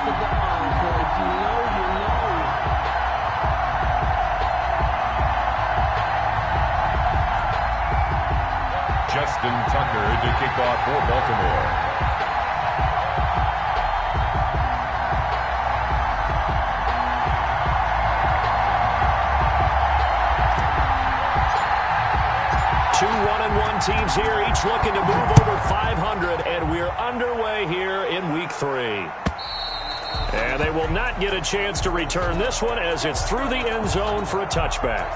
for the encore. If you know, you know. Justin Tucker to kick off for Baltimore. Two 1-1 teams here, each looking to move over 500, and we're underway here in Week 3. And they will not get a chance to return this one as it's through the end zone for a touchback.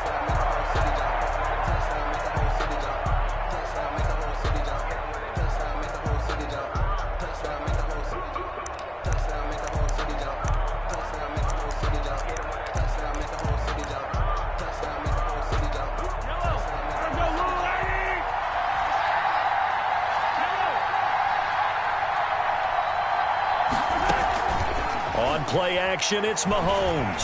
On play action, it's Mahomes.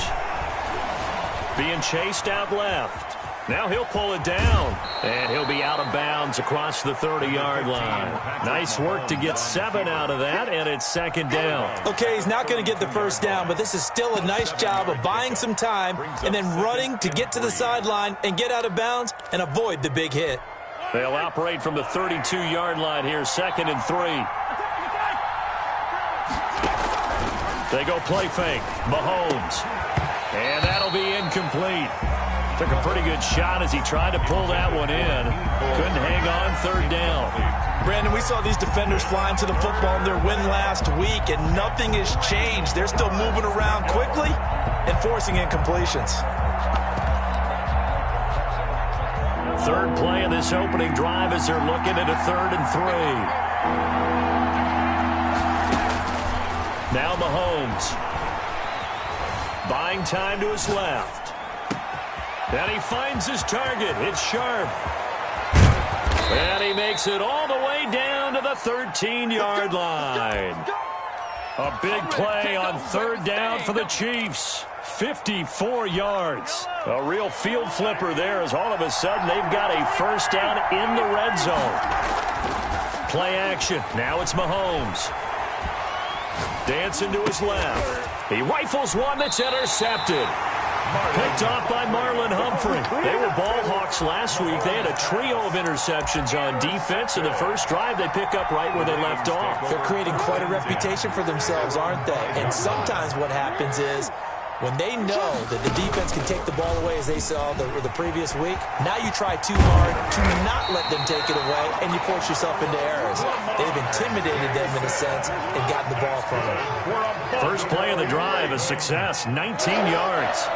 Being chased out left. Now he'll pull it down. And he'll be out of bounds across the 30-yard line. Nice work to get 7 out of that, and it's second down. Okay, he's not going to get the first down, but this is still a nice job of buying some time and then running to get to the sideline and get out of bounds and avoid the big hit. They'll operate from the 32-yard line here, 2nd and 3. They go play fake. Mahomes. And that'll be incomplete. Took a pretty good shot as he tried to pull that one in. Couldn't hang on, 3rd down. Brandon, we saw these defenders flying to the football in their win last week, and nothing has changed. They're still moving around quickly and forcing incompletions. 3rd play of this opening drive as they're looking at a 3rd and 3. Now Mahomes. Buying time to his left. And he finds his target. It's Sharp. And he makes it all the way down to the 13-yard line. A big play on 3rd down for the Chiefs. 54 yards. A real field flipper there as all of a sudden they've got a first down in the red zone. Play action. Now it's Mahomes. Dancing to his left. He rifles one that's intercepted. Picked off by Marlon Humphrey. They were ball hawks last week. They had a trio of interceptions on defense. In the first drive, they pick up right where they left off. They're creating quite a reputation for themselves, aren't they? And sometimes what happens is when they know that the defense can take the ball away, as they saw the previous week, now you try too hard to not let them take it away, and you force yourself into errors. They've intimidated them in a sense and gotten the ball from them. First play of the drive, a success, 19 yards.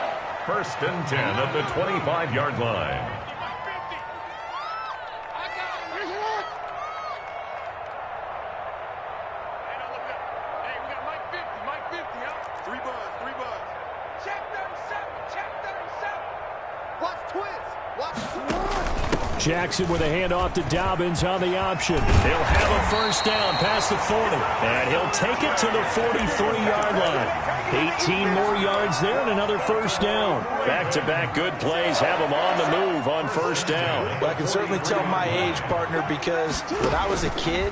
1st and 10 at the 25-yard line. Jackson with a handoff to Dobbins on the option. He'll have a first down past the 40. And he'll take it to the 43-yard line. 18 more yards there and another first down. Back-to-back good plays have him on the move on first down. Well, I can certainly tell my age, partner, because when I was a kid,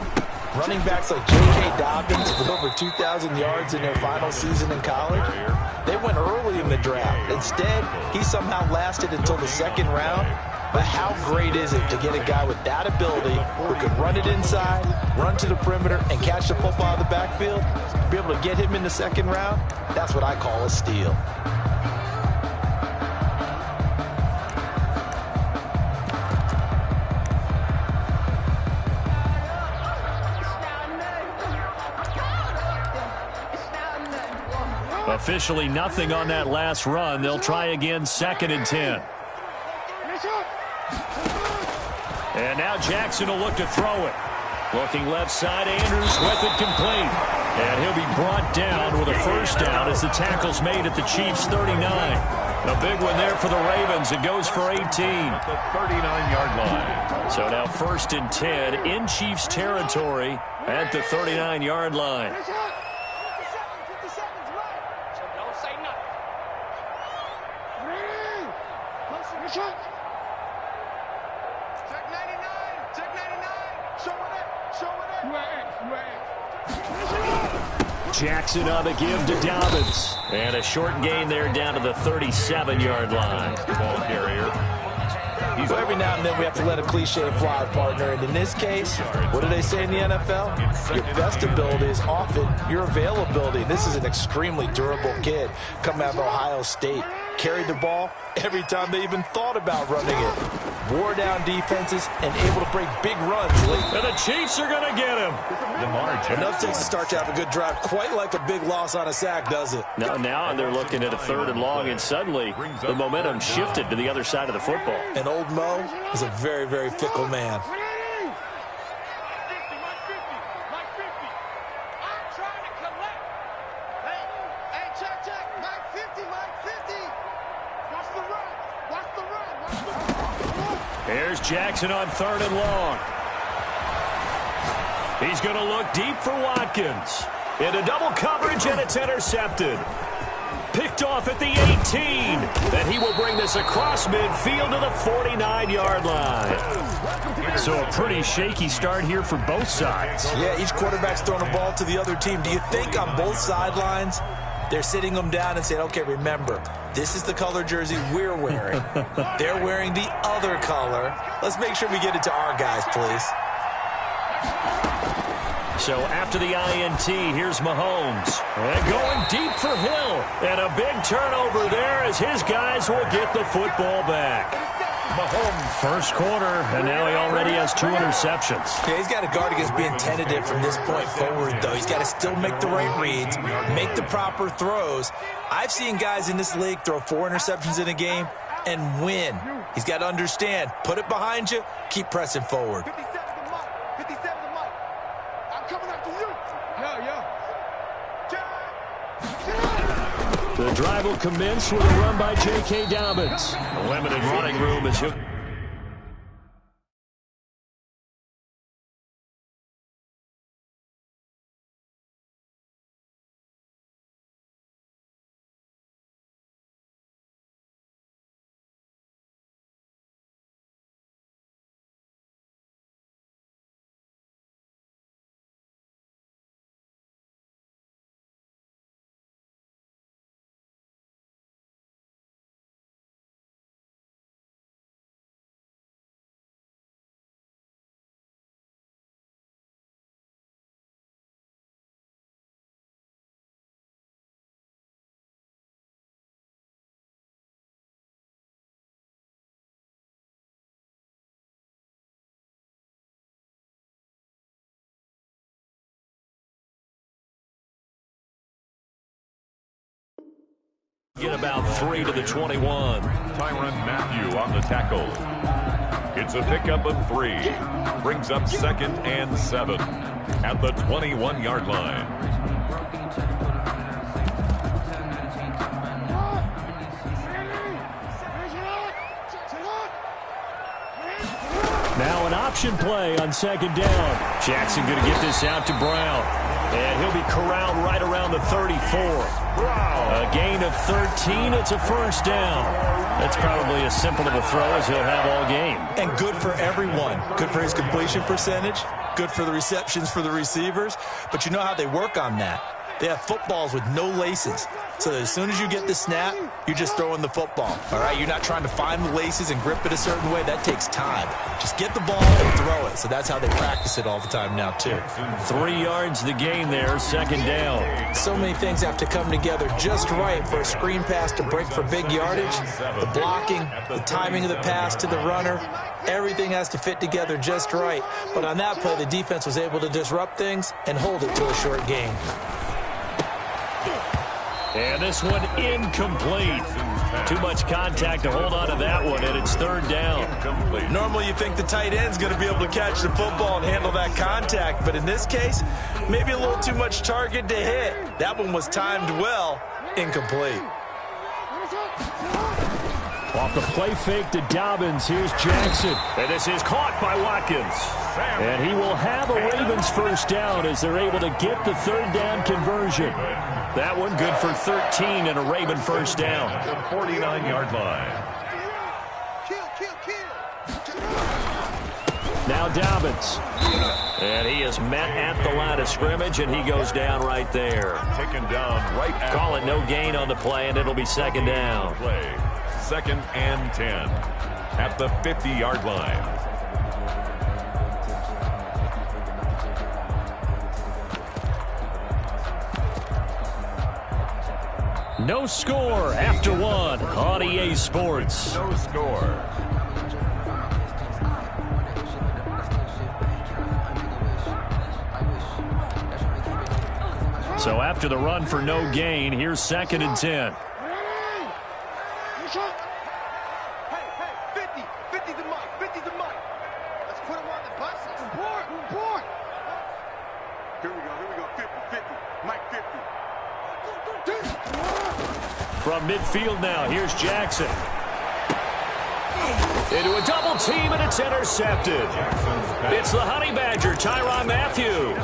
running backs like J.K. Dobbins with over 2,000 yards in their final season in college, they went early in the draft. Instead, he somehow lasted until the 2nd round. But how great is it to get a guy with that ability who can run it inside, run to the perimeter, and catch the football out of the backfield? To be able to get him in the 2nd round, that's what I call a steal. Officially nothing on that last run. They'll try again, 2nd and 10. And now Jackson will look to throw it. Looking left side, Andrews with it complete. And he'll be brought down with a first down as the tackle's made at the Chiefs' 39. A big one there for the Ravens. It goes for 18. At the 39-yard line. So now 1st and 10 in Chiefs territory at the 39-yard line. Jackson on the give to Dobbins. And a short gain there down to the 37-yard line. Ball carrier. So every now and then we have to let a cliche fly, partner. And in this case, what do they say in the NFL? Your best ability is often your availability. This is an extremely durable kid coming out of Ohio State. Carried the ball every time they even thought about running it. Wore down defenses and able to break big runs late. And the Chiefs are going to get him. Enough takes to start to have a good drive. Quite like a big loss on a sack, does it? Now they're looking at a 3rd and long, and suddenly the momentum shifted to the other side of the football. And old Mo is a very, very fickle man. Here's Jackson on 3rd and long. He's going to look deep for Watkins. Into double coverage, and it's intercepted. Picked off at the 18. Then he will bring this across midfield to the 49-yard line. So a pretty shaky start here for both sides. Yeah, each quarterback's throwing a ball to the other team. Do you think on both sidelines they're sitting them down and saying, okay, remember, this is the color jersey we're wearing. They're wearing the other color. Let's make sure we get it to our guys, please. So after the INT, here's Mahomes. And going deep for Hill. And a big turnover there as his guys will get the football back. Mahomes, first quarter, and now he already has 2 interceptions. Yeah, he's got to guard against being tentative from this point forward, though. He's got to still make the right reads, make the proper throws. I've seen guys in this league throw 4 interceptions in a game and win. He's got to understand, put it behind you, keep pressing forward. 57 to Mike. I'm coming after you. The drive will commence with a run by J.K. Dobbins. A limited running room as he'll... Get about 3 to the 21. Tyrann Mathieu on the tackle. It's a pickup of 3. Brings up 2nd and 7 at the 21-yard line. Now an option play on 2nd down. Jackson going to get this out to Brown. And he'll be corralled right around the 34. A gain of 13. It's a first down. That's probably as simple of a throw as he'll have all game. And good for everyone. Good for his completion percentage. Good for the receptions for the receivers. But you know how they work on that. They have footballs with no laces. So that as soon as you get the snap, you're just throwing the football. All right, you're not trying to find the laces and grip it a certain way. That takes time. Just get the ball and throw it. So that's how they practice it all the time now, too. 3 yards the gain there, 2nd down. So many things have to come together just right for a screen pass to break for big yardage. The blocking, the timing of the pass to the runner, everything has to fit together just right. But on that play, the defense was able to disrupt things and hold it to a short gain. And this one incomplete. Too much contact to hold on to that one, and it's 3rd down. Normally you think the tight end's going to be able to catch the football and handle that contact, but in this case, maybe a little too much target to hit. That one was timed well, incomplete. Off the play fake to Dobbins, here's Jackson. And this is caught by Watkins. And he will have a Ravens first down as they're able to get the 3rd down conversion. That one good for 13 and a Raven first down. The 49-yard line. Now Dobbins. And he is met at the line of scrimmage, and he goes down right there. Taken down right at Call it no gain on the play, and it'll be second down. play. 2nd and 10 at the 50-yard line. No score after one on EA Sports. No score. So after the run for no gain, here's 2nd and 10. Hey, 50. 50's the mic. 50's the mic. Let's put him on the bus. Report. Here we go. 50. Mike 50. From midfield now, here's Jackson. Into a double team, and it's intercepted. It's the Honey Badger, Tyrann Mathieu.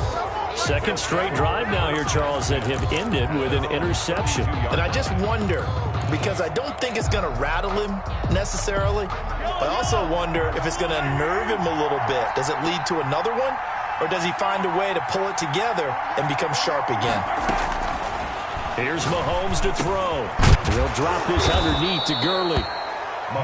Second straight drive now here, Charles, that have ended with an interception. And I just wonder, because I don't think it's going to rattle him necessarily. I also wonder if it's going to unnerve him a little bit. Does it lead to another one? Or does he find a way to pull it together and become sharp again? Here's Mahomes to throw. He'll drop this underneath to Gurley.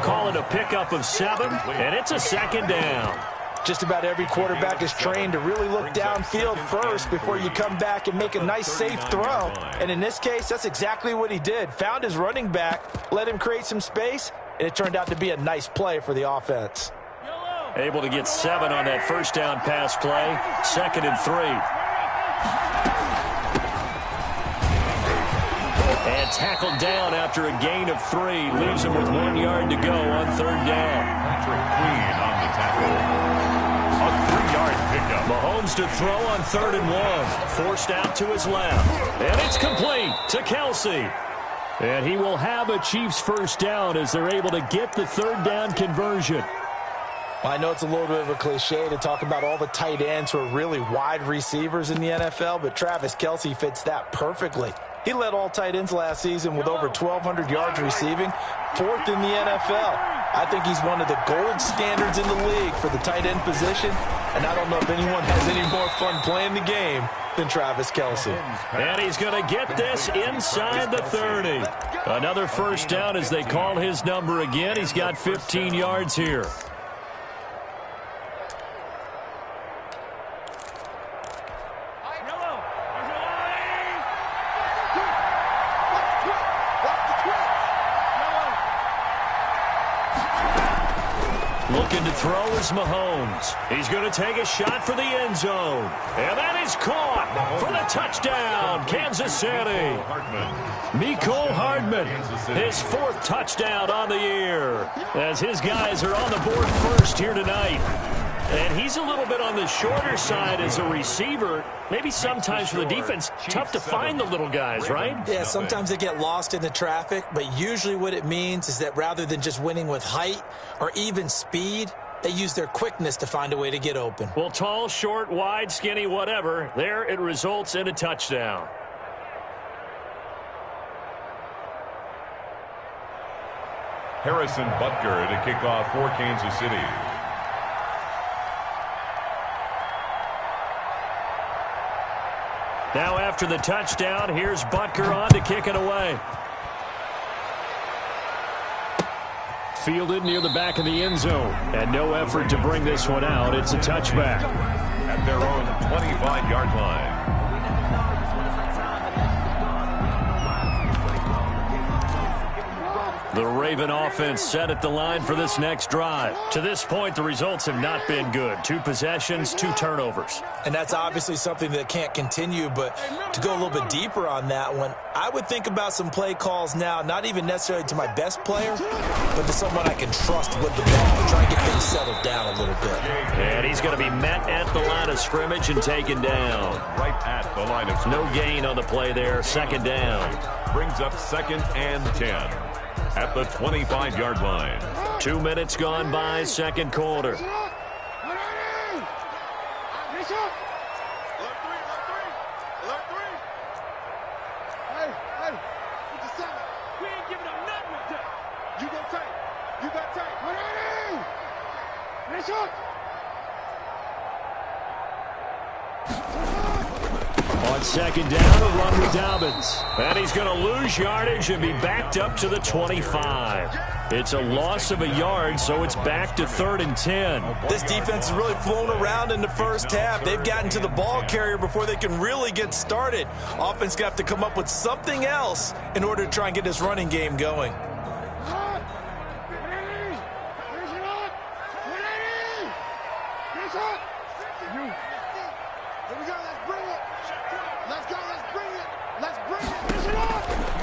Call it a pickup of 7, and it's a 2nd down. Just about every quarterback is trained to really look downfield first before you come back and make a nice, safe throw. And in this case, that's exactly what he did. Found his running back, let him create some space, and it turned out to be a nice play for the offense. Able to get 7 on that first down pass play. 2nd and 3. And tackled down after a gain of 3. Leaves him with 1 yard to go on 3rd down. Patrick Queen on the tackle. A 3-yard pickup. Mahomes to throw on 3rd and 1. Forced out to his left. And it's complete to Kelce. And he will have a Chiefs first down as they're able to get the 3rd down conversion. Well, I know it's a little bit of a cliche to talk about all the tight ends who are really wide receivers in the NFL, but Travis Kelce fits that perfectly. He led all tight ends last season with over 1,200 yards receiving, 4th in the NFL. I think he's one of the gold standards in the league for the tight end position, and I don't know if anyone has any more fun playing the game than Travis Kelce. And he's going to get this inside the 30. Another first down as they call his number again. He's got 15 yards here. Looking to throw is Mahomes. He's going to take a shot for the end zone. And that is caught for the touchdown, Kansas City. Mecole Hardman, his 4th touchdown on the year, as his guys are on the board first here tonight. And he's a little bit on the shorter side as a receiver. Maybe sometimes for the defense, tough to find the little guys, right? Yeah, sometimes they get lost in the traffic, but usually what it means is that rather than just winning with height or even speed, they use their quickness to find a way to get open. Well, tall, short, wide, skinny, whatever, there it results in a touchdown. Harrison Butker to kick off for Kansas City. Now after the touchdown, here's Butker on to kick it away. Fielded near the back of the end zone. And no effort to bring this one out. It's a touchback. At their own 25-yard line. The Raven offense set at the line for this next drive. To this point, the results have not been good. 2 possessions, 2 turnovers. And that's obviously something that can't continue, but to go a little bit deeper on that one, I would think about some play calls now, not even necessarily to my best player, but to someone I can trust with the ball, try and get things settled down a little bit. And he's going to be met at the line of scrimmage and taken down. Right at the line of No scrimmage. gain on the play there, 2nd down. Brings up 2nd and 10 at the 25-yard line. 2 minutes gone by, 2nd quarter. Alert 3. Hey, with the 7. We ain't giving up nothing with that. You go tight. You got tight. second down, a run with Dobbins. And he's going to lose yardage and be backed up to the 25. It's a loss of a yard, so it's back to 3rd and 10. This defense has really flown around in the first half. They've gotten to the ball carrier before they can really get started. Offense going to have to come up with something else in order to try and get this running game going.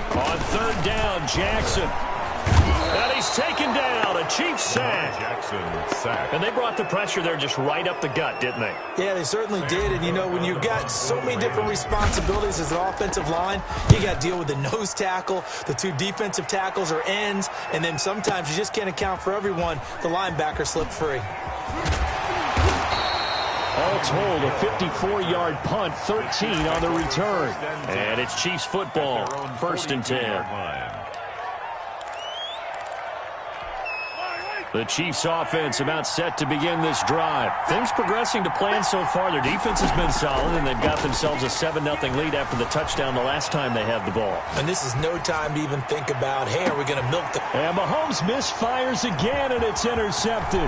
On 3rd down, Jackson. And he's taken down. A Chiefs sack. Jackson sack. And they brought the pressure there just right up the gut, didn't they? Yeah, they certainly did. And, you know, when you've got so many different responsibilities as an offensive line, you got to deal with the nose tackle, the 2 defensive tackles or ends, and then sometimes you just can't account for everyone. The linebacker slipped free. All told, a 54-yard punt, 13 on the return. And it's Chiefs football, 1st and 10. The Chiefs offense about set to begin this drive. Things progressing to plan so far. Their defense has been solid, and they've got themselves a 7-0 lead after the touchdown the last time they had the ball. And this is no time to even think about, hey, are we going to milk the... And Mahomes misfires again, and it's intercepted.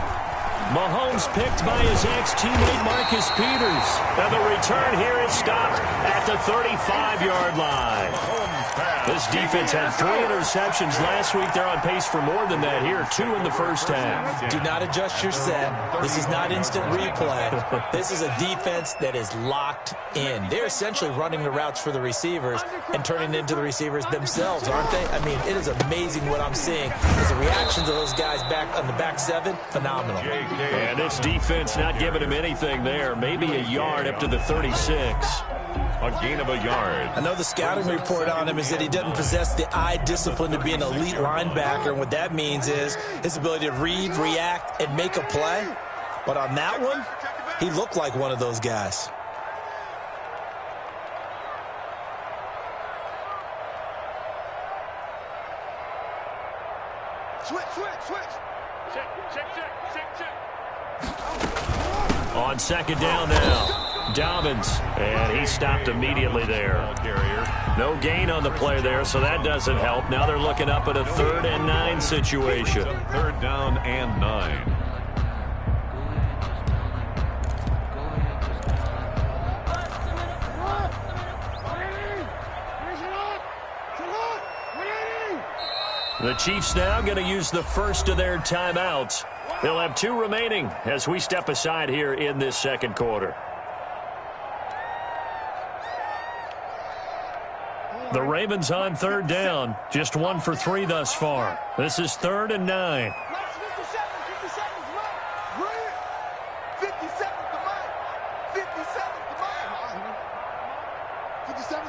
Mahomes picked by his ex-teammate Marcus Peters. And the return here is stopped at the 35-yard line. This defense had 3 interceptions last week. They're on pace for more than that here. 2 in the first half. Do not adjust your set. This is not instant replay. This is a defense that is locked in. They're essentially running the routes for the receivers and turning into the receivers themselves, aren't they? I mean, it is amazing what I'm seeing. Because the reactions of those guys back on the back 7, phenomenal. And this defense not giving him anything there. Maybe a yard up to the 36. A gain of a yard. I know the scouting report on him is that he doesn't possess the eye discipline to be an elite linebacker. And what that means is his ability to read, react, and make a play. But on that one, he looked like one of those guys. Switch. Check. On 2nd down now. Dobbins, and he stopped immediately there. No gain on the play there, so that doesn't help. Now they're looking up at a 3rd and 9 situation. 3rd down and 9. The Chiefs now going to use the first of their timeouts. They'll have 2 remaining as we step aside here in this second quarter. The Ravens on 3rd down. Just 1 for 3 thus far. This is 3rd and 9. 57's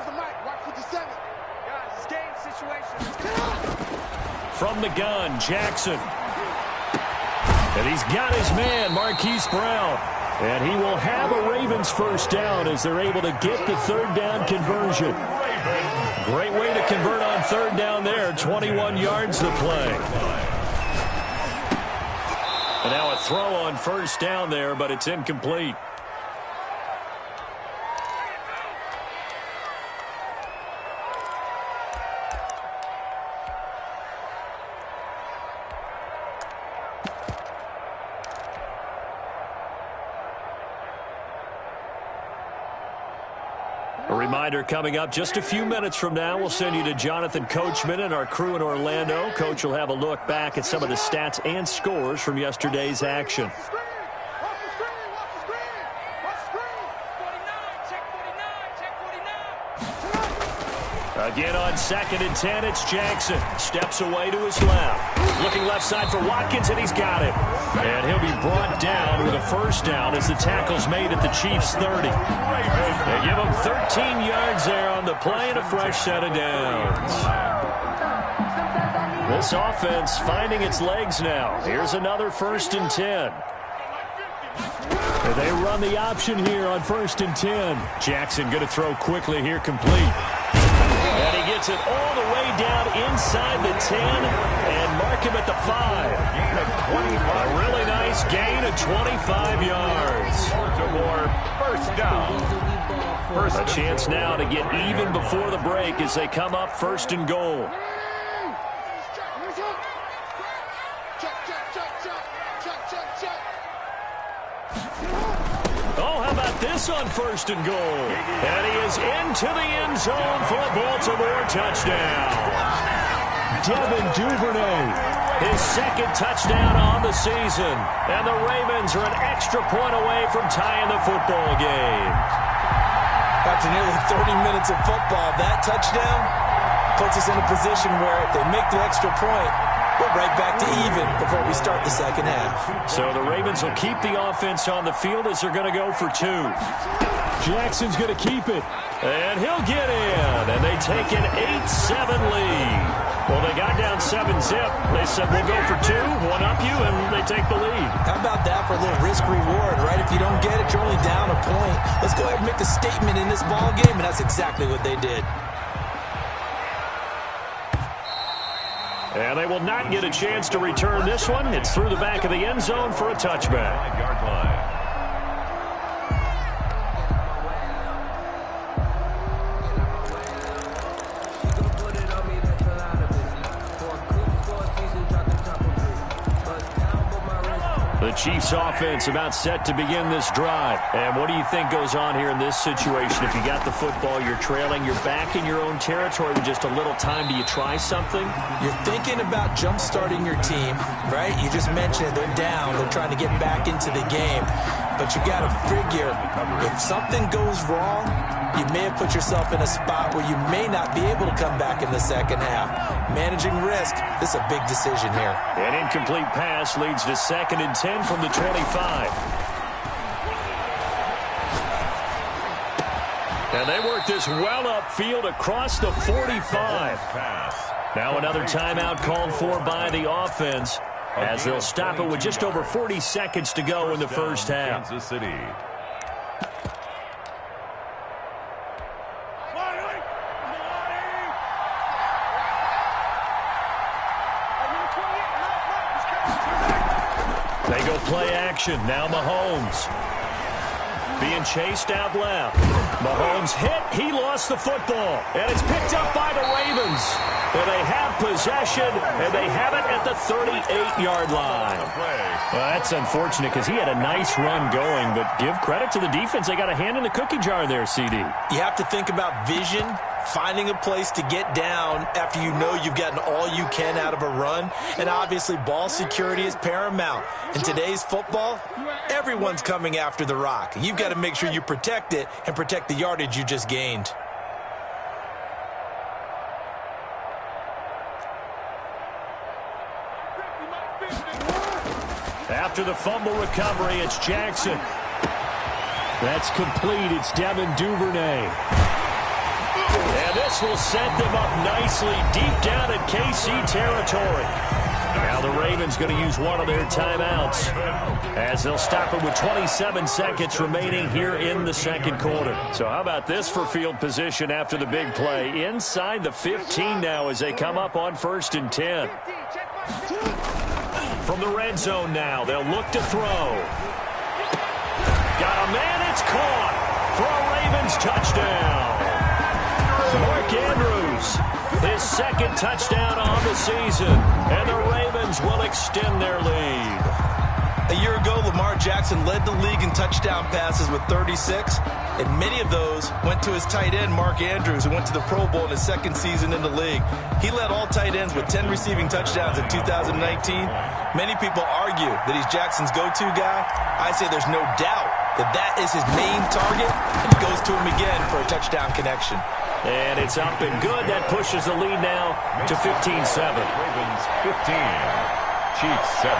the mic. Watch 57. Guys, it's game situation. From the gun, Jackson. And he's got his man, Marquise Brown. And he will have a Ravens first down as they're able to get the 3rd down conversion. Great way to convert on 3rd down there. 21 yards to play. And now a throw on 1st down there, but it's incomplete. A reminder coming up just a few minutes from now, we'll send you to Jonathan Coachman and our crew in Orlando. Coach will have a look back at some of the stats and scores from yesterday's action. Again on 2nd and 10, it's Jackson. Steps away to his left. Looking left side for Watkins, and he's got it. And he'll be brought down with a first down as the tackle's made at the Chiefs' 30. They give him 13 yards there on the play and a fresh set of downs. This offense finding its legs now. Here's another 1st and 10. And they run the option here on 1st and 10. Jackson going to throw quickly here, complete. And he gets it all the way down inside the 10 and mark him at the 5. A really nice gain of 25 yards. Baltimore, first down. A chance now to get even before the break as they come up first and goal. Oh, how about this on first and goal? And he is into the end zone for a Baltimore touchdown. Devin Duvernay, his second touchdown on the season. And the Ravens are an extra point away from tying the football game. After nearly 30 minutes of football, that touchdown puts us in a position where if they make the extra point, we're right back to even before we start the second half. So the Ravens will keep the offense on the field as they're going to go for 2. Jackson's going to keep it. And he'll get in. And they take an 8-7 lead. Well, they got down 7-zip. They said, we'll go for 2, one up you, and they take the lead. How about that for a little risk-reward, right? If you don't get it, you're only down a point. Let's go ahead and make a statement in this ball game, and that's exactly what they did. And they will not get a chance to return this one. It's through the back of the end zone for a touchback. 5-yard line. The Chiefs offense about set to begin this drive. And what do you think goes on here in this situation? If you got the football, you're trailing, you're back in your own territory with just a little time. Do you try something? You're thinking about jump-starting your team, right? You just mentioned it. They're down. They're trying to get back into the game. But you got to figure, if something goes wrong, you may have put yourself in a spot where you may not be able to come back in the second half. Managing risk, this is a big decision here. An incomplete pass leads to 2nd and 10 from the 25. And they work this well upfield across the 45. Now another timeout called for by the offense as they'll stop it with just over 40 seconds to go in the first half. Kansas City. They go play action. Now Mahomes. Being chased out left. Mahomes hit. He lost the football. And it's picked up by the Ravens. And they have possession, and they have it at the 38-yard line. Well, that's unfortunate because he had a nice run going, but give credit to the defense. They got a hand in the cookie jar there, CD. You have to think about vision, finding a place to get down after you know you've gotten all you can out of a run. And obviously, ball security is paramount. In today's football, everyone's coming after the rock. You've got to make sure you protect it and protect the yardage you just gained. After the fumble recovery, it's Jackson. That's complete. It's Devin Duvernay. And this will set them up nicely deep down in KC territory. Now the Ravens going to use one of their timeouts as they'll stop it with 27 seconds remaining here in the second quarter. So how about this for field position after the big play? Inside the 15 now as they come up on 1st and 10. From the red zone now, they'll look to throw. Got a man, it's caught for a Ravens touchdown. Mark Andrews, his 2nd touchdown on the season, and the Ravens will extend their lead. A year ago, Lamar Jackson led the league in touchdown passes with 36, and many of those went to his tight end, Mark Andrews, who went to the Pro Bowl in his 2nd season in the league. He led all tight ends with 10 receiving touchdowns in 2019. Many people argue that he's Jackson's go-to guy. I say there's no doubt that that is his main target, and he goes to him again for a touchdown connection. And it's up and good. That pushes the lead now to 15-7. Ravens 15, Chiefs 7.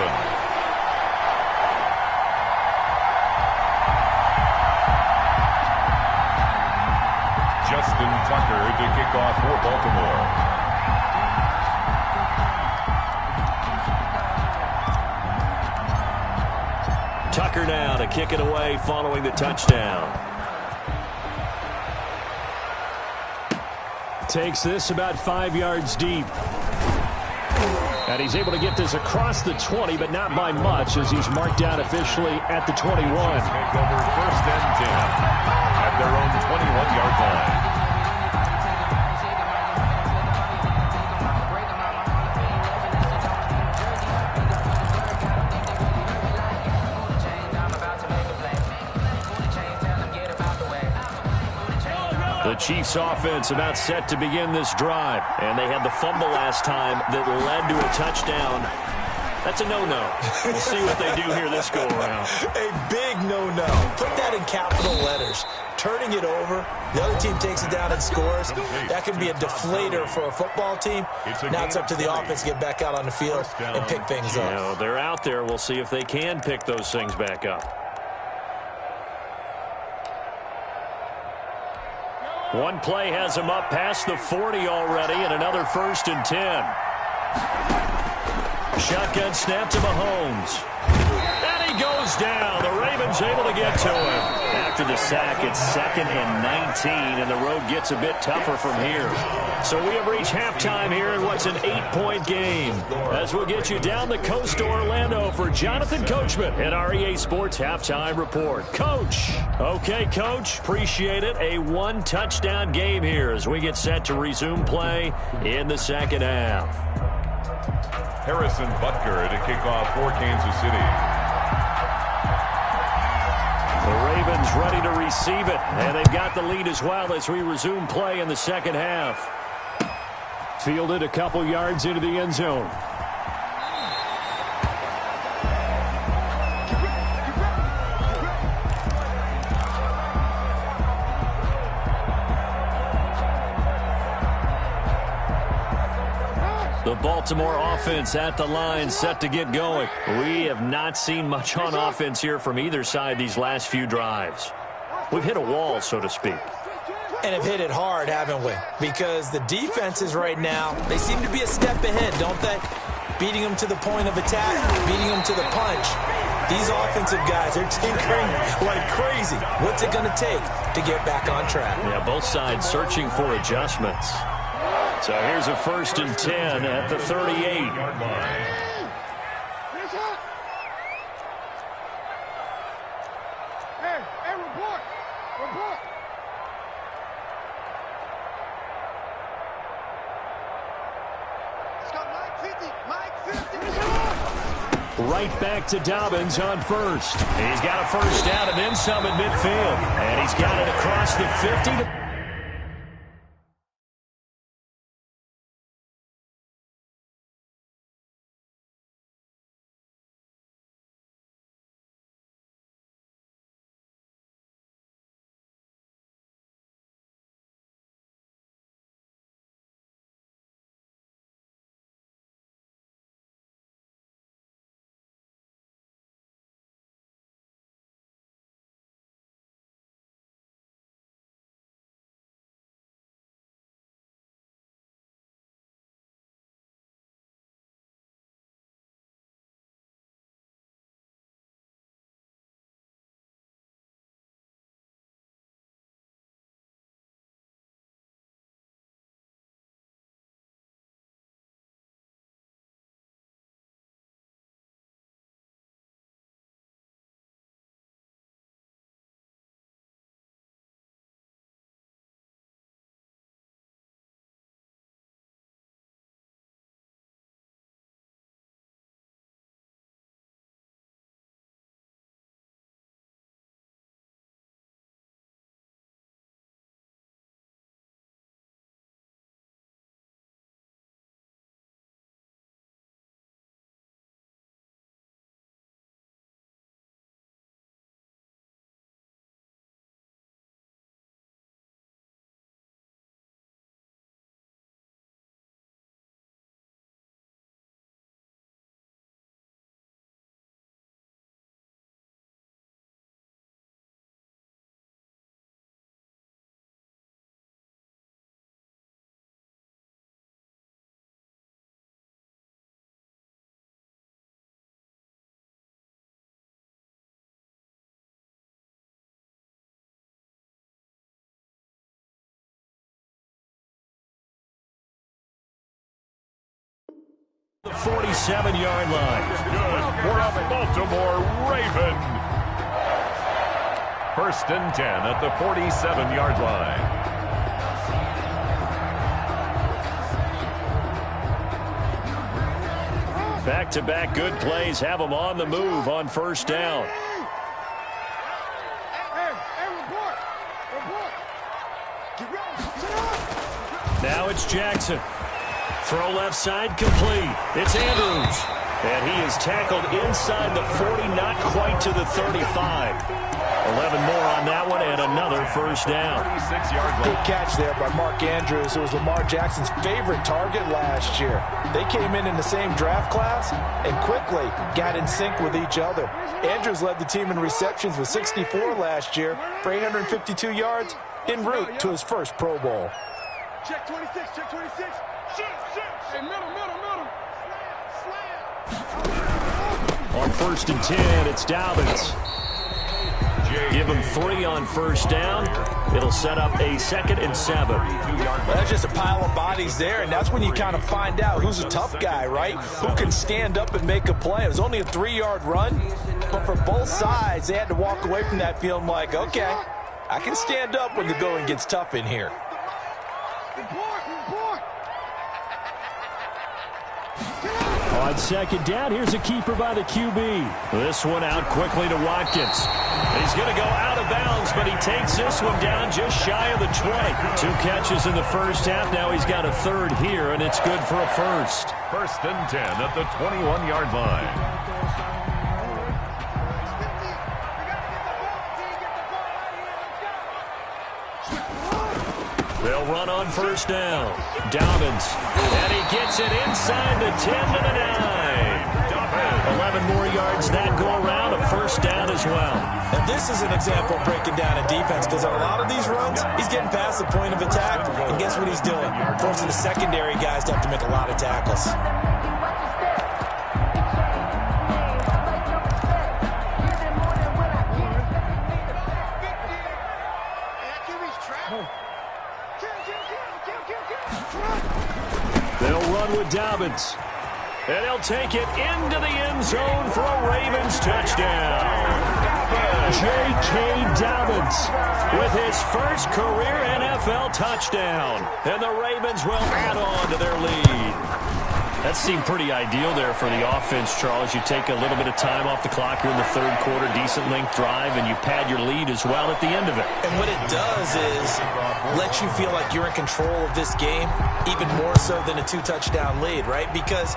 Justin Tucker to kick off for Baltimore. Tucker now to kick it away following the touchdown. Takes this about 5 yards deep. And he's able to get this across the 20, but not by much as he's marked down officially at the 21. Take over 1st and 10 at their own 21-yard line. The Chiefs offense about set to begin this drive. And they had the fumble last time that led to a touchdown. That's a no-no. We'll see what they do here this go-around. A big no-no. Put that in capital letters. Turning it over, the other team takes it down and scores. That can be a deflator for a football team. Now it's up to the offense to get back out on the field and pick things up. You know, they're out there. We'll see if they can pick those things back up. One play has him up past the 40 already, and another 1st and 10. Shotgun snap to Mahomes. And he goes down. The Ravens able to get to him. After the sack, it's 2nd and 19, and the road gets a bit tougher from here. So we have reached halftime here in what's an 8-point game. As we'll get you down the coast to Orlando for Jonathan Coachman at our EA Sports Halftime Report. Coach. Okay, Coach. Appreciate it. A 1-touchdown game here as we get set to resume play in the second half. Harrison Butker to kick off for Kansas City. The Ravens ready to receive it, and they've got the lead as well as we resume play in the second half. Fielded a couple yards into the end zone. The Baltimore offense at the line, set to get going. We have not seen much on offense here from either side these last few drives. We've hit a wall, so to speak. And have hit it hard, haven't we? Because the defenses right now, they seem to be a step ahead, don't they? Beating them to the point of attack, beating them to the punch. These offensive guys are tinkering like crazy. What's it going to take to get back on track? Yeah, both sides searching for adjustments. So here's a 1st and 10 at the 38. Right back to Dobbins on 1st. He's got a 1st down and then some at midfield. And he's got it across the 50 to The 47-yard line. Good for a Baltimore Raven. 1st and 10 at the 47-yard line. Back-to-back good plays have them on the move on 1st down. Now it's Jackson. Throw left side complete. It's Andrews. And he is tackled inside the 40, not quite to the 35. 11 more on that one, and another 1st down. 36 yards. Good catch there by Mark Andrews, who was Lamar Jackson's favorite target last year. They came in the same draft class and quickly got in sync with each other. Andrews led the team in receptions with 64 last year for 852 yards en route to his first Pro Bowl. Check 26, check 26. Hey, middle. On 1st and 10, it's Dobbins. Give him 3 on 1st down. It'll set up a 2nd and 7. Well, that's just a pile of bodies there, and that's when you kind of find out who's a tough guy, right? Who can stand up and make a play. It was only a 3-yard run, but for both sides, they had to walk away from that feeling like, okay, I can stand up when the going gets tough in here. On 2nd down, here's a keeper by the QB. This one out quickly to Watkins. He's going to go out of bounds, but he takes this one down just shy of the 20. 2 catches in the 1st half. Now he's got a 3rd here, and it's good for a 1st. 1st and 10 at the 21-yard line. They'll run on 1st down. Dobbins. And he gets it inside the 10 to the 9. 11 more yards that go around. A 1st down as well. And this is an example of breaking down a defense, because on a lot of these runs, he's getting past the point of attack. And guess what he's doing? Forcing the secondary guys to have to make a lot of tackles. They'll run with Dobbins. And he'll take it into the end zone for a Ravens touchdown. J.K. Dobbins with his first career NFL touchdown. And the Ravens will add on to their lead. That seemed pretty ideal there for the offense, Charles. You take a little bit of time off the clock here in the 3rd quarter, decent length drive, and you pad your lead as well at the end of it. And what it does is let you feel like you're in control of this game, even more so than a 2-touchdown lead, right? Because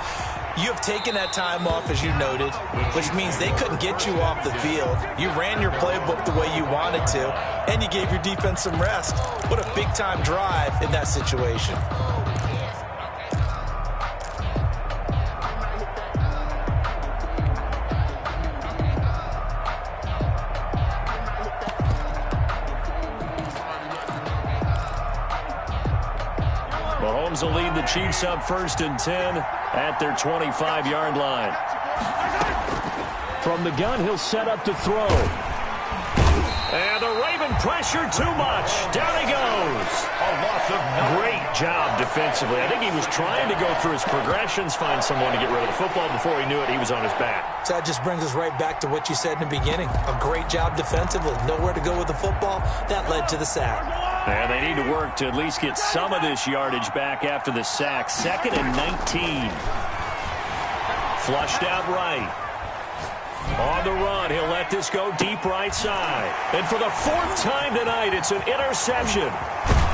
you have taken that time off, as you noted, which means they couldn't get you off the field. You ran your playbook the way you wanted to, and you gave your defense some rest. What a big-time drive in that situation. Mahomes will lead the Chiefs up 1st and 10 at their 25-yard line. From the gun, he'll set up to throw. And the Raven pressure too much. Down he goes. A loss of 9. Great job defensively. I think he was trying to go through his progressions, find someone to get rid of the football. Before he knew it, he was on his back. So that just brings us right back to what you said in the beginning. A great job defensively. Nowhere to go with the football. That led to the sack. And they need to work to at least get some of this yardage back after the sack. 2nd and 19. Flushed out right. On the run, he'll let this go deep right side. And for the 4th time tonight, it's an interception.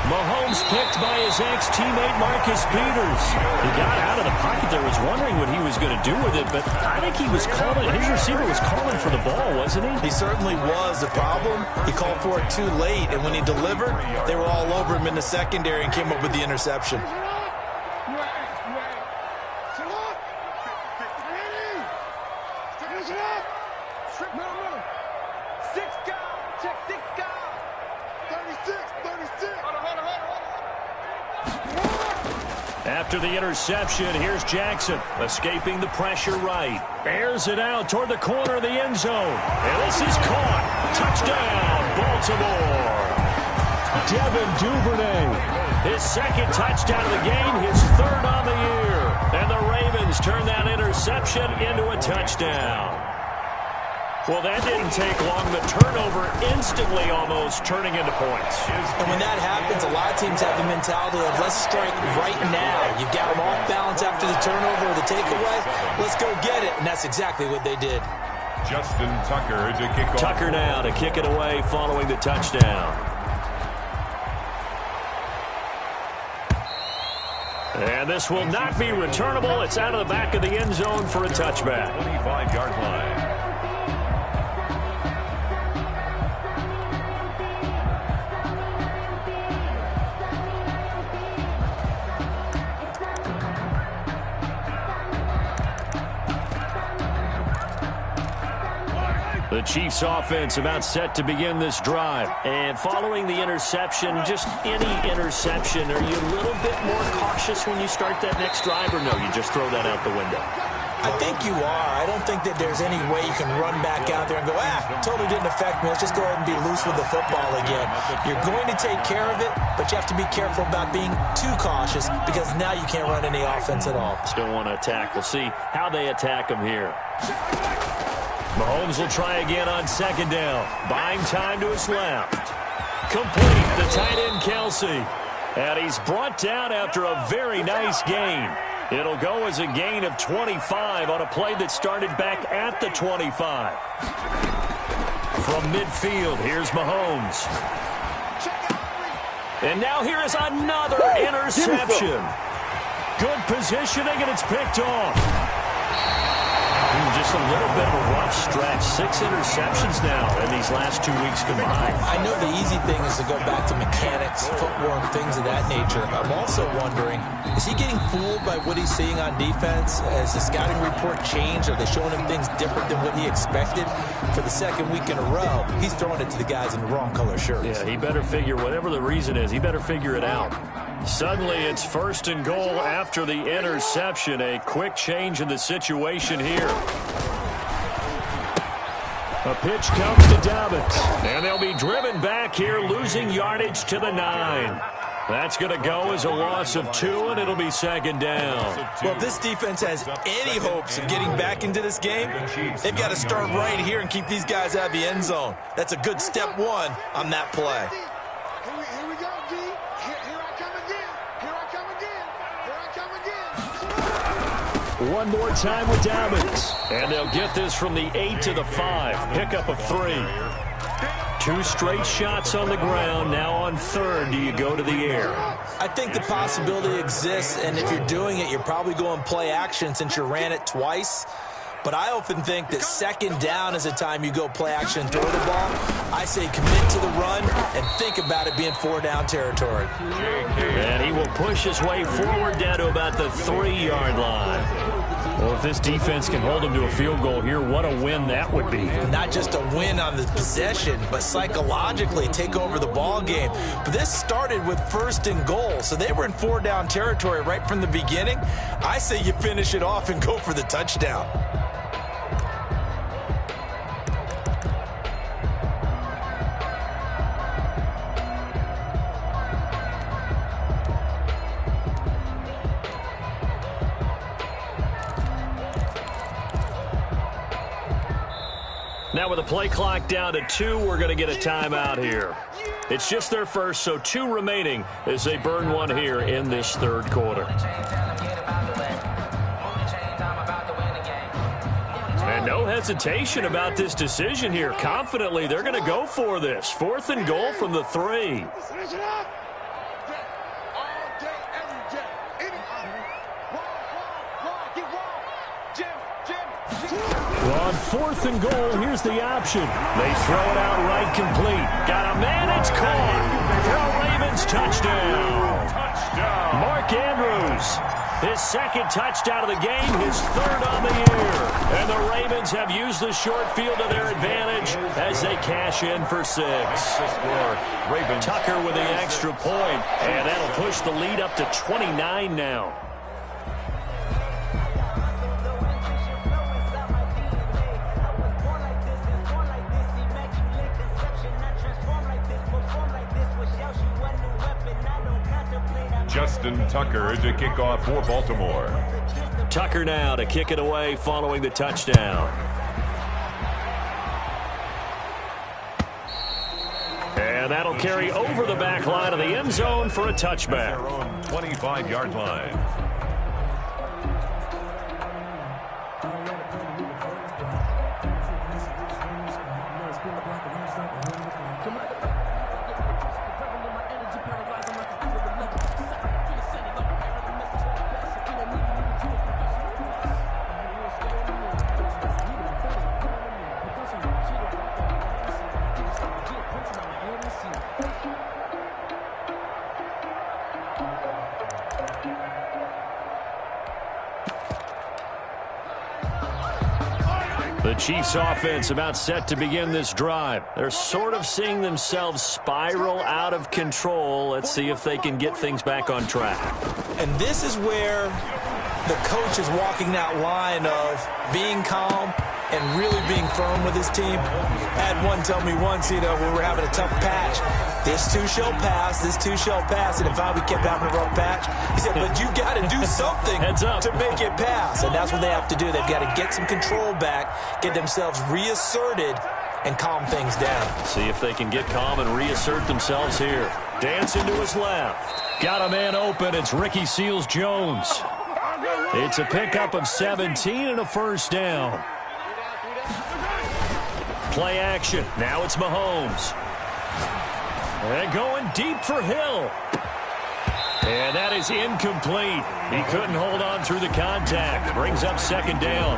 Mahomes picked by his ex-teammate Marcus Peters. He got out of the pocket there, was wondering what he was going to do with it, but I think he was calling, his receiver was calling for the ball, wasn't he? He certainly was. The problem, he called for it too late, and when he delivered, they were all over him in the secondary and came up with the interception. After the interception, here's Jackson, escaping the pressure right. Airs it out toward the corner of the end zone. And this is caught. Touchdown, Baltimore. Devin Duvernay, his 2nd touchdown of the game, his 3rd on the year. And the Ravens turn that reception into a touchdown. Well, that didn't take long. The turnover instantly almost turning into points. And when that happens, a lot of teams have the mentality of let's strike right now. You've got them off balance after the turnover or the takeaway. Let's go get it. And that's exactly what they did. Justin Tucker to kick off. Tucker now to kick it away following the touchdown. And this will not be returnable. It's out of the back of the end zone for a touchback. 25-yard line. The Chiefs offense about set to begin this drive. And following the interception, just any interception, are you a little bit more cautious when you start that next drive, or no, you just throw that out the window? I think you are. I don't think that there's any way you can run back out there and go, totally didn't affect me. Let's just go ahead and be loose with the football again. You're going to take care of it, but you have to be careful about being too cautious because now you can't run any offense at all. Still want to attack. We'll see how they attack them here. Mahomes will try again on second down. Buying time to his left. Complete, the tight end Kelsey. And he's brought down after a very nice gain. It'll go as a gain of 25 on a play that started back at the 25. From midfield, here's Mahomes. And now here is another interception. Good positioning, and it's picked off. Just a little bit of a rough stretch. 6 interceptions now in these last 2 weeks combined. I know the easy thing is to go back to mechanics, footwork, things of that nature. I'm also wondering, is he getting fooled by what he's seeing on defense? Has the scouting report changed? Are they showing him things different than what he expected? For the second week in a row, he's throwing it to the guys in the wrong color shirts. Yeah, he better figure, whatever the reason is, he better figure it out. Suddenly, it's 1st and goal after the interception. A quick change in the situation here. A pitch comes to Dobbins. And they'll be driven back here, losing yardage to the 9. That's going to go as a loss of 2, and it'll be second down. Well, if this defense has any hopes of getting back into this game, they've got to start right here and keep these guys out of the end zone. That's a good step 1 on that play. Here we go, D. Here I come again. Here I come again. Here I come again. One more time with Dobbins. And they'll get this from the 8 to the 5. Pickup of 3. 2 straight shots on the ground. Now on 3rd, do you go to the air? I think the possibility exists, and if you're doing it, you're probably going play action since you ran it twice. But I often think that second down is the time you go play action and throw the ball. I say commit to the run and think about it being 4-down territory. And he will push his way forward down to about the 3-yard line. Well, if this defense can hold him to a field goal here, what a win that would be. Not just a win on the possession, but psychologically take over the ball game. But this started with 1st and goal, so they were in 4-down territory right from the beginning. I say you finish it off and go for the touchdown. Now with the play clock down to 2, we're going to get a timeout here. It's just their first, so 2 remaining as they burn one here in this 3rd quarter. And no hesitation about this decision here. Confidently, they're going to go for this. 4th and goal from the 3. On 4th and goal, here's the option. They throw it out right complete. Got a man, it's caught. For a Ravens touchdown. Mark Andrews, his 2nd touchdown of the game, his 3rd on the year. And the Ravens have used the short field to their advantage as they cash in for 6. Tucker with the extra point, and that'll push the lead up to 29 now. Justin Tucker to kick off for Baltimore. Tucker now to kick it away following the touchdown. And that'll carry over the back line of the end zone for a touchback. Their own 25-yard line. The Chiefs offense about set to begin this drive. They're sort of seeing themselves spiral out of control. Let's see if they can get things back on track. And this is where the coach is walking that line of being calm and really being firm with his team. I had one tell me once, when we're having a tough patch, this too shall pass, this too shall pass. And if we kept having a rough patch, he said, but you got to do something to make it pass. And that's what they have to do. They've got to get some control back, get themselves reasserted, and calm things down. See if they can get calm and reassert themselves here. Dancing to his left. Got a man open. It's Ricky Seals-Jones. It's a pickup of 17 and a first down. Play action. Now it's Mahomes. And going deep for Hill. And that is incomplete. He couldn't hold on through the contact. Brings up second down.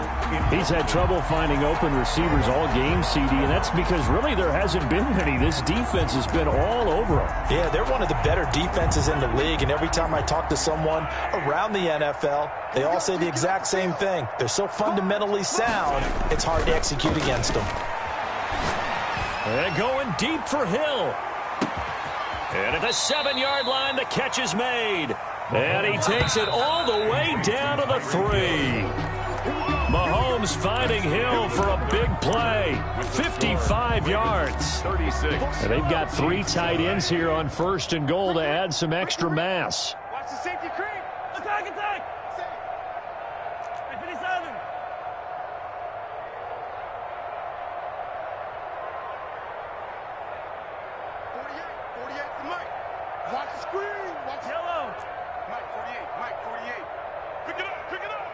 He's had trouble finding open receivers all game, CD, and that's because really there hasn't been many. This defense has been all over them. Yeah, they're one of the better defenses in the league, and every time I talk to someone around the NFL, they all say the exact same thing. They're so fundamentally sound, it's hard to execute against them. And going deep for Hill. And at the 7-yard line, the catch is made. And he takes it all the way down to the 3. Mahomes finding Hill for a big play. 55 yards. 36. And they've got 3 tight ends here on first and goal to add some extra mass. Watch the safety creep. Attack, attack. 57. Watch the screen. Watch yellow. Mike 48. Mike 48. Pick it up. Pick it up.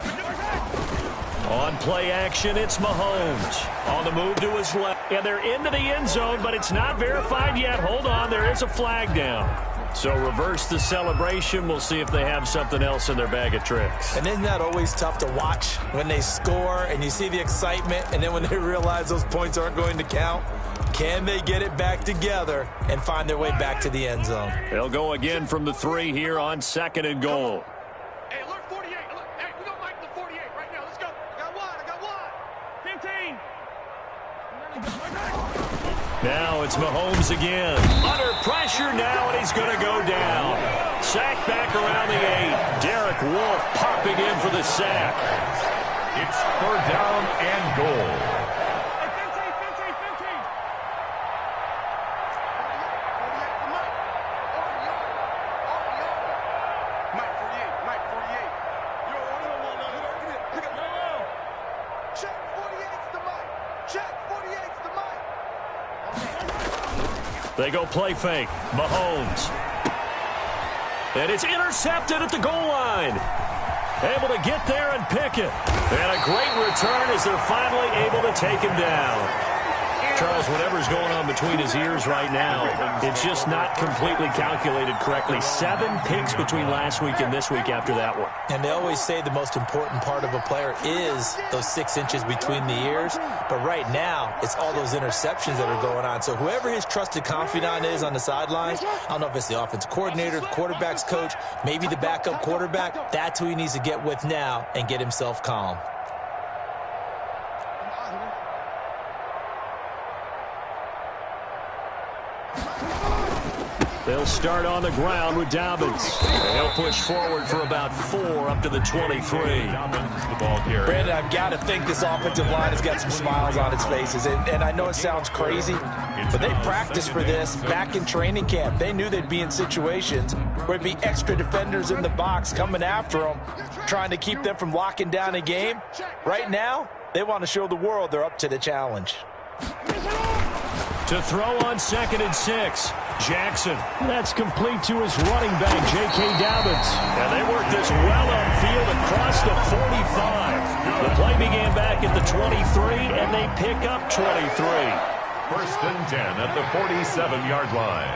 Pick it up. On play action, it's Mahomes. On the move to his left. And they're into the end zone, but it's not verified yet. Hold on. There is a flag down. So reverse the celebration. We'll see if they have something else in their bag of tricks. And isn't that always tough to watch when they score and you see the excitement, and then when they realize those points aren't going to count? Can they get it back together and find their way back to the end zone? They'll go again from the 3 here on second and goal. Hey, alert 48. Alert. Hey, we don't like the 48 right now. Let's go. I got one. I got one. 15. Now it's Mahomes again. Under pressure now, and he's going to go down. Sack back around the 8. Derek Wolfe popping in for the sack. It's 3rd down and goal. Hey, 15. 48 to Mike. Mike 48. Mike 48. Yo, I don't want to pick up. Check 48's to Mike. Check 48's to Mike. They go play fake. Mahomes. And it's intercepted at the goal line. Able to get there and pick it. And a great return as they're finally able to take him down. Charles, whatever's going on between his ears right now, it's just not completely calculated correctly. 7 picks between last week and this week after that one. And they always say the most important part of a player is those 6 inches between the ears. But right now, it's all those interceptions that are going on. So whoever his trusted confidant is on the sidelines, I don't know if it's the offensive coordinator, the quarterback's coach, maybe the backup quarterback, that's who he needs to get with now and get himself calm. They'll They'll start on the ground with Dobbins. And he'll push forward for about 4 up to the 23. Dobbins, the ball carrier. Brandon, I've got to think this offensive line has got some smiles on its faces. And I know it sounds crazy, but they practiced for this back in training camp. They knew they'd be in situations where it'd be extra defenders in the box coming after them, trying to keep them from locking down a game. Right now, they want to show the world they're up to the challenge. To throw on 2nd and 6. Jackson. That's complete to his running back, J.K. Dobbins. And they work this well upfield across the 45. The play began back at the 23, and they pick up 23. 1st and 10 at the 47-yard line.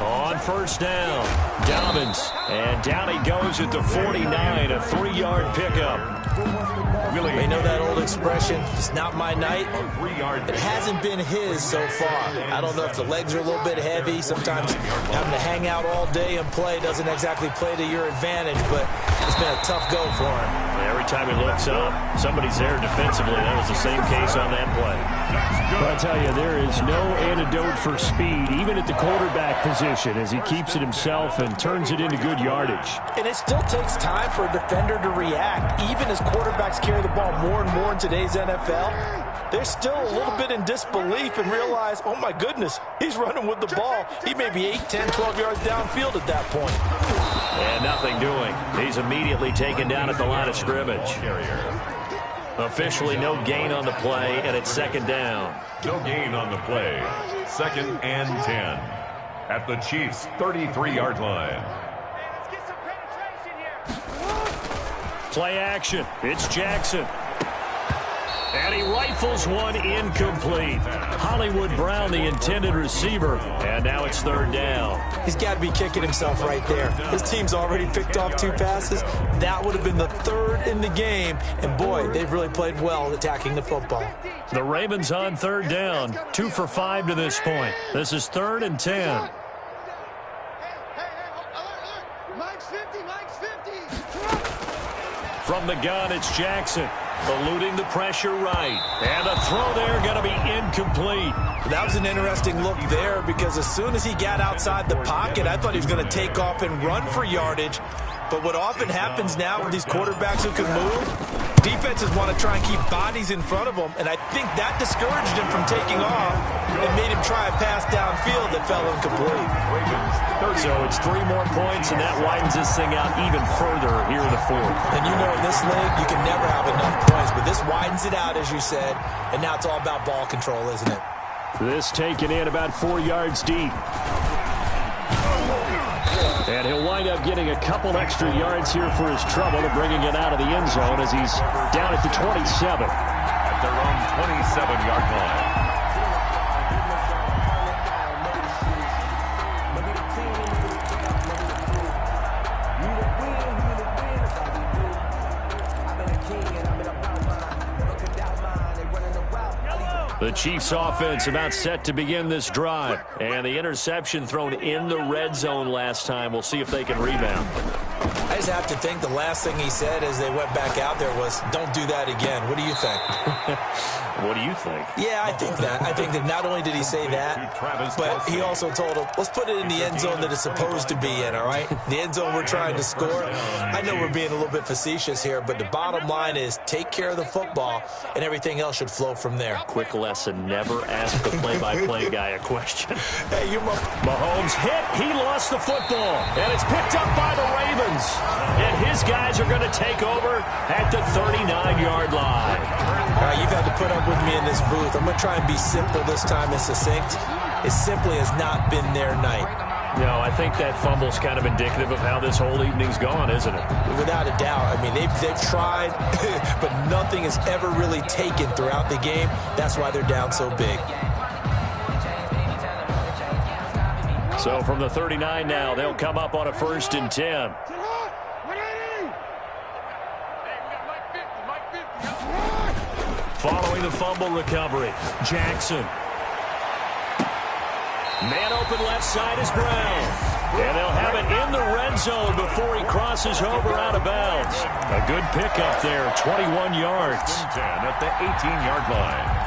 On 1st down, Dobbins. And down he goes at the 49, a 3-yard pickup. They know that old expression, it's not my night. It hasn't been his so far. I don't know if the legs are a little bit heavy. Sometimes having to hang out all day and play doesn't exactly play to your advantage, but it's been a tough go for him. Every time he looks up, somebody's there defensively. That was the same case on that play. But I tell you, there is no antidote for speed, even at the quarterback position, as he keeps it himself and turns it into good yardage. And it still takes time for a defender to react. Even as quarterbacks carry the ball more and more in today's NFL, they're still a little bit in disbelief and realize, oh my goodness, he's running with the ball. He may be 8, 10, 12 yards downfield at that point. And nothing doing. He's immediately taken down at the line of scrimmage. Officially no gain on the play, and it's 2nd down. No gain on the play. 2nd and 10 at the Chiefs' 33-yard line. Play action. It's Jackson. And he rifles one incomplete. Hollywood Brown, the intended receiver. And now it's 3rd down. He's got to be kicking himself right there. His team's already picked off 2 passes. That would have been the 3rd in the game. And boy, they've really played well attacking the football. The Ravens on 3rd down. 2 for 5 to this point. This is 3rd and 10. From the gun, it's Jackson. Eluding the pressure right. And the throw there going to be incomplete. That was an interesting look there because as soon as he got outside the pocket, I thought he was going to take off and run for yardage. But what often happens now with these quarterbacks who can move, defenses want to try and keep bodies in front of them, and I think that discouraged him from taking off and made him try a pass downfield that fell incomplete. So it's 3 more points, and that widens this thing out even further here in the 4th. And you know in this league, you can never have enough points, but this widens it out, as you said, and now it's all about ball control, isn't it? This taken in about 4 yards deep. And he'll wind up getting a couple extra yards here for his trouble and bringing it out of the end zone as he's down at the 27. At their own 27-yard line. The Chiefs offense about set to begin this drive. And the interception thrown in the red zone last time. We'll see if they can rebound. I just have to think the last thing he said as they went back out there was, don't do that again. What do you think? What do you think? Yeah, I think that. I think that not only did he say that, but he also told him, let's put it in the end zone that it's supposed to be in, all right? The end zone we're trying to score. I know we're being a little bit facetious here, but the bottom line is take care of the football, and everything else should flow from there. Quick lesson, never ask the play-by-play guy a question. Hey, Mahomes hit, he lost the football, and it's picked up by the Ravens. And his guys are going to take over at the 39-yard line. All right, you've had to put up with me in this booth. I'm going to try and be simple this time and succinct. It simply has not been their night. No, I think that fumble's kind of indicative of how this whole evening's gone, isn't it? Without a doubt. I mean, they've tried, but nothing is ever really taken throughout the game. That's why they're down so big. So from the 39 now, they'll come up on a 1st and 10. Following the fumble recovery, Jackson. Man open left side is Brown. And they'll have it in the red zone before he crosses over out of bounds. A good pickup there, 21 yards. 10 at the 18-yard line.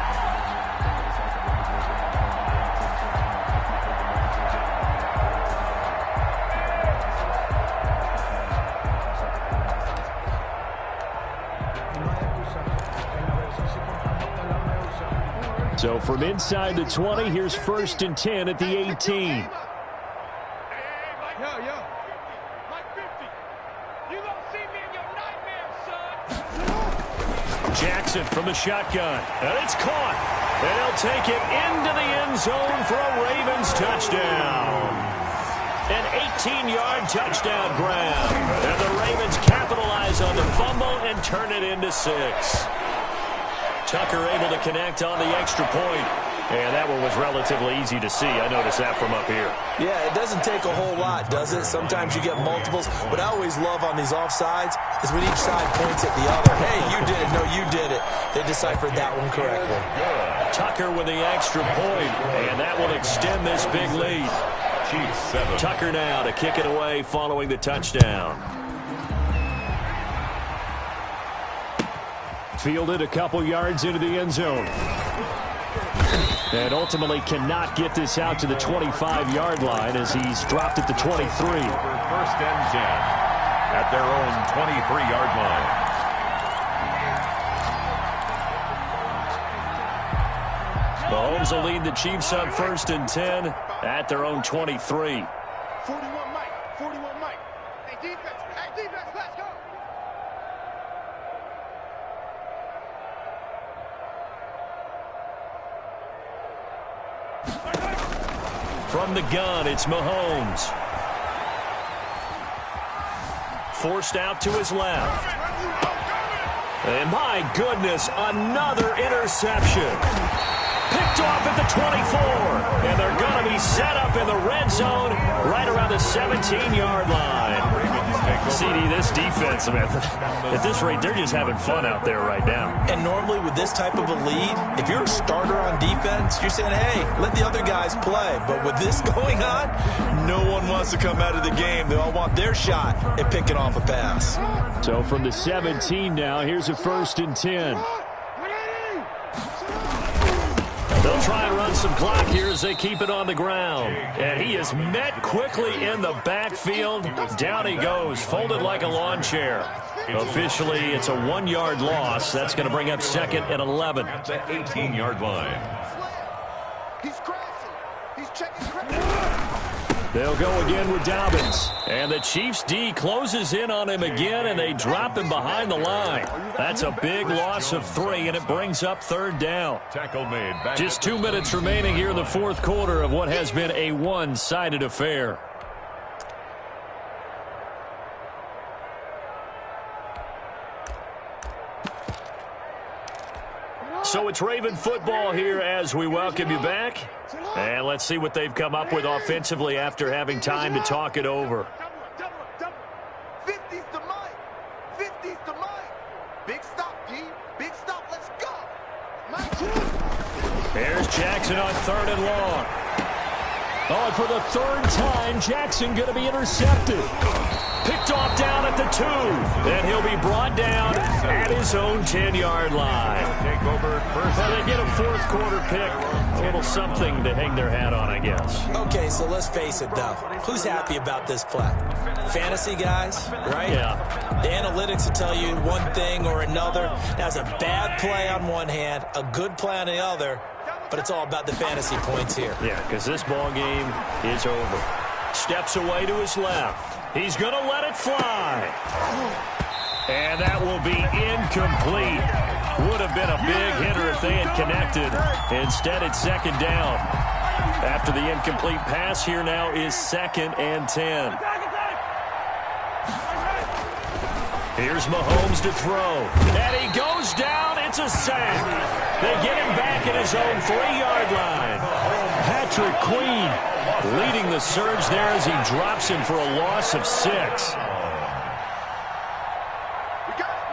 So from inside the 20, here's 1st and 10 at the 18. Yo. Mike 50. You don't see me in your nightmares, son. Jackson from the shotgun. And it's caught. And he'll take it into the end zone for a Ravens touchdown. An 18-yard touchdown grab. And the Ravens capitalize on the fumble and turn it into 6. Tucker able to connect on the extra point. And that one was relatively easy to see. I noticed that from up here. Yeah, it doesn't take a whole lot, does it? Sometimes you get multiples. What I always love on these offsides is when each side points at the other. Hey, you did it. No, you did it. They deciphered that one correctly. Tucker with the extra point, and that will extend this big lead. Chiefs 7. Tucker now to kick it away following the touchdown. Fielded a couple yards into the end zone. And ultimately cannot get this out to the 25-yard line as he's dropped at the 23. 1st and 10 at their own 23-yard line. Mahomes will lead the Chiefs up 1st and 10 at their own 23. 41 Mike. 41 Mike. Hey, defense. Let's go. From the gun, it's Mahomes. Forced out to his left. And my goodness, another interception. Picked off at the 24. And they're going to be set up in the red zone right around the 17-yard line. CD, this defense, man, at this rate, they're just having fun out there right now. And normally with this type of a lead, if you're a starter on defense, you're saying, hey, let the other guys play. But with this going on, no one wants to come out of the game. They all want their shot at picking off a pass. So from the 17 now, here's a 1st and 10. They'll try and run some clock here as they keep it on the ground. And he is met quickly in the backfield. Down he goes, folded like a lawn chair. Officially, it's a 1-yard loss. That's going to bring up 2nd and 11. At the 18-yard line. He's crashing. He's checking crash. They'll go again with Dobbins. And the Chiefs D closes in on him again, and they drop him behind the line. That's a big loss of 3, and it brings up 3rd down. Tackle made. Back Just 2 minutes remaining here in the 4th quarter of what has been a one-sided affair. So it's Raven football here as we welcome you back. And let's see what they've come up with offensively after having time to talk it over. 50's the Mike. 50's the Mike. Big stop, D. Big stop. Let's go. Mike. There's Jackson on 3rd and long. Oh, and for the 3rd time, Jackson going to be intercepted. Picked off down at the 2. And he'll be brought down at his own 10-yard line. take over 1st. Well, they get a 4th quarter pick. A little something to hang their hat on, I guess. Okay, so let's face it, though. Who's happy about this play? Fantasy guys, right? Yeah. The analytics will tell you one thing or another. That's a bad play on one hand, a good play on the other, but it's all about the fantasy points here. Yeah, because this ball game is over. Steps away to his left. He's going to let it fly. And that will be incomplete. Would have been a big hitter if they had connected. Instead, it's 2nd down. After the incomplete pass, here now is 2nd and 10. Here's Mahomes to throw. And he goes down. It's a sack. They get him back at his own 3-yard line. Patrick Queen leading the surge there as he drops him for a loss of 6. We got it.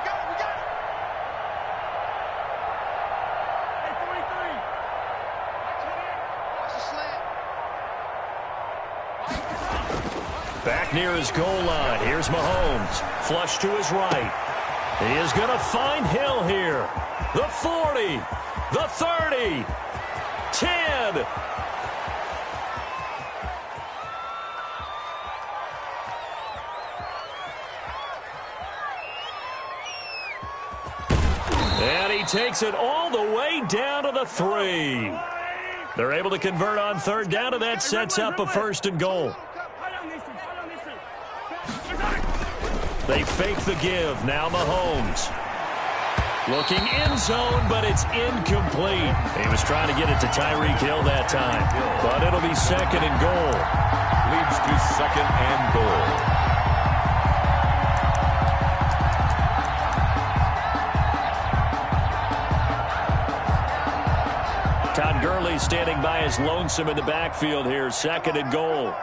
Hey, 43. Watch the slant. Back near his goal line. Here's Mahomes. Flush to his right. He is going to find Hill here. The 40. The 30. 10. And he takes it all the way down to the 3. They're able to convert on third down, and that sets up a 1st and goal. They fake the give. Now Mahomes. Looking end zone, but it's incomplete. He was trying to get it to Tyreek Hill that time, but it'll be 2nd and goal. Leads to 2nd and goal. Todd Gurley standing by his lonesome in the backfield here. 2nd and goal.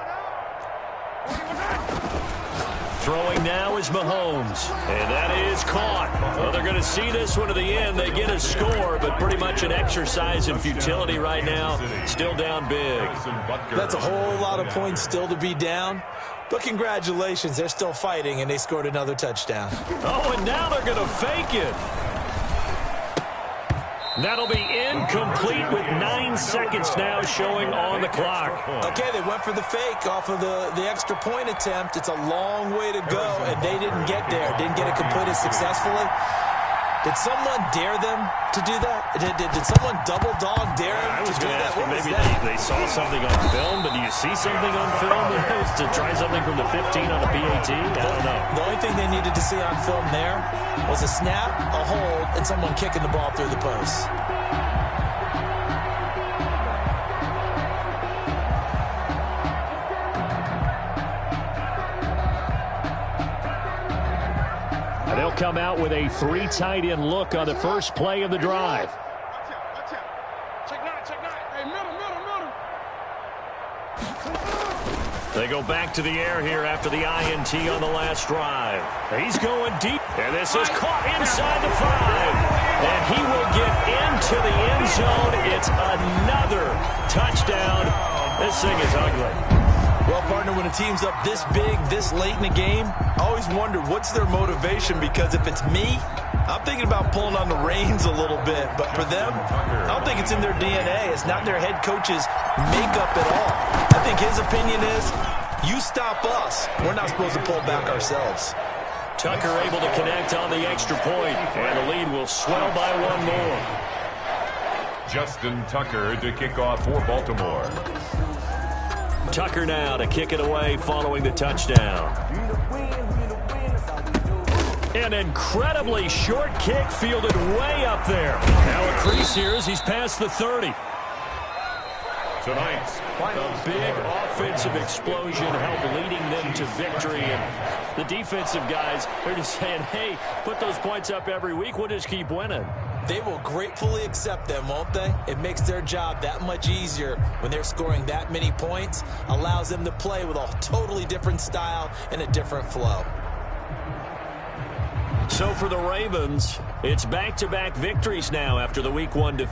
Throwing now is Mahomes. And that is caught. Well, they're going to see this one to the end. They get a score, but pretty much an exercise in futility right now. Still down big. That's a whole lot of points still to be down. But congratulations, they're still fighting, and they scored another touchdown. Oh, and now they're going to fake it. That'll be incomplete with 9 seconds now showing on the clock. Okay, they went for the fake off of the extra point attempt. It's a long way to go, and they didn't get there. Didn't get it completed successfully. Did someone dare them to do that? Did someone double dog dare them to do that? What was maybe that? they saw something on film, but do you see something on film to try something from the 15 on a PAT? I don't know. The only thing they needed to see on film there was a snap, a hold, and someone kicking the ball through the post. They'll come out with a 3 tight end look on the first play of the drive. Watch out. Check 9. Hey, middle. They go back to the air here after the INT on the last drive. He's going deep, and this is caught inside the 5. And he will get into the end zone. It's another touchdown. This thing is ugly. Well, partner, when a team's up this big, this late in the game, I always wonder what's their motivation, because if it's me, I'm thinking about pulling on the reins a little bit. But for them, I don't think it's in their DNA. It's not their head coach's makeup at all. I think his opinion is, you stop us. We're not supposed to pull back ourselves. Tucker able to connect on the extra point, and the lead will swell by 1 more. Justin Tucker to kick off for Baltimore. Tucker now to kick it away following the touchdown. An incredibly short kick fielded way up there. Now a crease here as he's past the 30. Tonight's A big offensive explosion helped leading them to victory. And the defensive guys, they're just saying, hey, put those points up every week. We'll just keep winning. They will gratefully accept them, won't they? It makes their job that much easier when they're scoring that many points. Allows them to play with a totally different style and a different flow. So for the Ravens, it's back-to-back victories now after the Week 1 defeat.